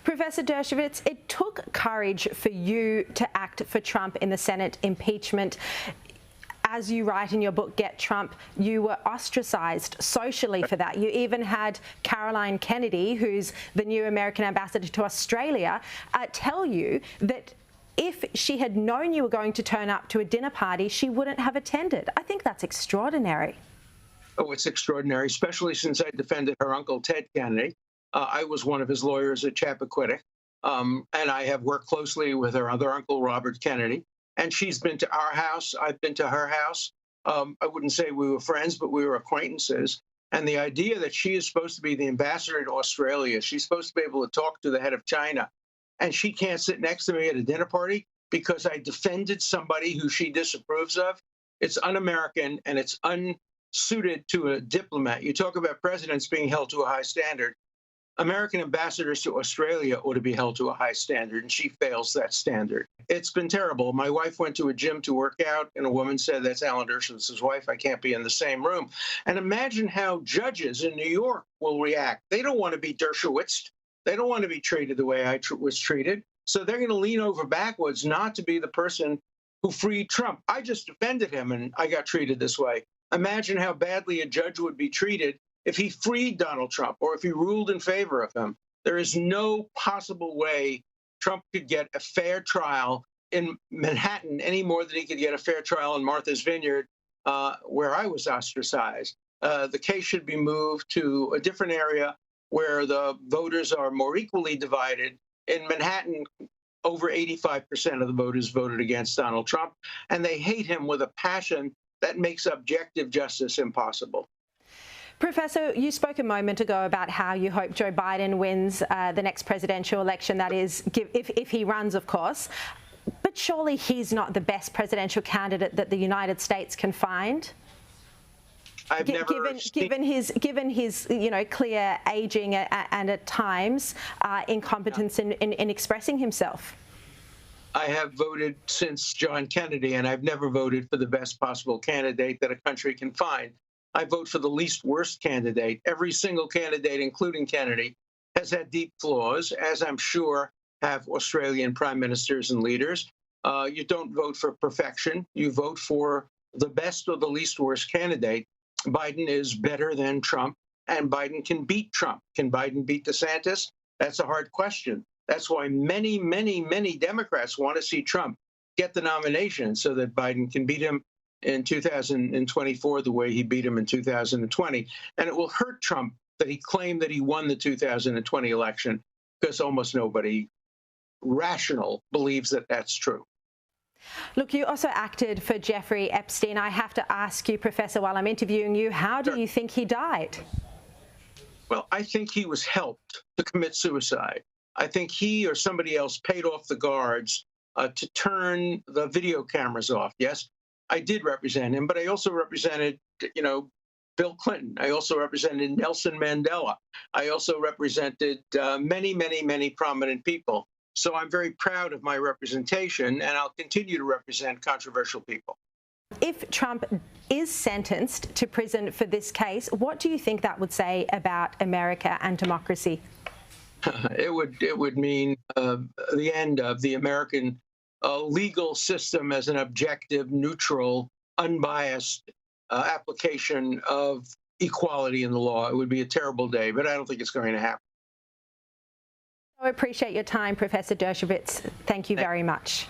Professor Dershowitz, it took courage for you to act for Trump in the Senate impeachment. As you write in your book, Get Trump, you were ostracised socially for that. You even had Caroline Kennedy, who's the new American ambassador to Australia, tell you that if she had known you were going to turn up to a dinner party, she wouldn't have attended. I think that's extraordinary. Oh, it's extraordinary, especially since I defended her uncle, Ted Kennedy. I was one of his lawyers at Chappaquiddick, and I have worked closely with her other uncle, Robert Kennedy. And she's been to our house. I've been to her house. I wouldn't say we were friends, but we were acquaintances. And the idea that she is supposed to be the ambassador to Australia, she's supposed to be able to talk to the head of China, and she can't sit next to me at a dinner party because I defended somebody who she disapproves of. It's un-American and it's unsuited to a diplomat. You talk about presidents being held to a high standard. American ambassadors to Australia ought to be held to a high standard, and she fails that standard. It's been terrible. My wife went to a gym to work out, and a woman said, "That's Alan Dershowitz's wife. I can't be in the same room." And imagine how judges in New York will react. They don't want to be Dershowitzed. They don't want to be treated the way I was treated. So they're going to lean over backwards not to be the person who freed Trump. I just defended him, and I got treated this way. Imagine how badly a judge would be treated if he freed Donald Trump or if he ruled in favor of him. There is no possible way Trump could get a fair trial in Manhattan any more than he could get a fair trial in Martha's Vineyard, where I was ostracized. The case should be moved to a different area where the voters are more equally divided. In Manhattan, over 85% of the voters voted against Donald Trump, and they hate him with a passion that makes objective justice impossible. Professor, you spoke a moment ago about how you hope Joe Biden wins the next presidential election, that is, if he runs, of course. But surely he's not the best presidential candidate that the United States can find? Given his clear ageing and at times incompetence in expressing himself. I have voted since John Kennedy, and I've never voted for the best possible candidate that a country can find. I vote for the least worst candidate. Every single candidate, including Kennedy, has had deep flaws, as I'm sure have Australian prime ministers and leaders. You don't vote for perfection. You vote for the best or the least worst candidate. Biden is better than Trump, and Biden can beat Trump. Can Biden beat DeSantis? That's a hard question. That's why many, many, many Democrats want to see Trump get the nomination so that Biden can beat him in 2024 the way he beat him in 2020. And it will hurt Trump that he claimed that he won the 2020 election, because almost nobody rational believes that that's true. Look, you also acted for Jeffrey Epstein. I have to ask you, Professor, while I'm interviewing you, how do you think he died? Well, I think he was helped to commit suicide. I think he or somebody else paid off the guards to turn the video cameras off. Yes, I did represent him, but I also represented, Bill Clinton. I also represented Nelson Mandela. I also represented many, many, many prominent people. So I'm very proud of my representation, and I'll continue to represent controversial people. If Trump is sentenced to prison for this case, what do you think that would say about America and democracy? It would mean the end of the American legal system as an objective, neutral, unbiased application of equality in the law. It would be a terrible day, but I don't think it's going to happen. I appreciate your time, Professor Dershowitz. Thank you very much.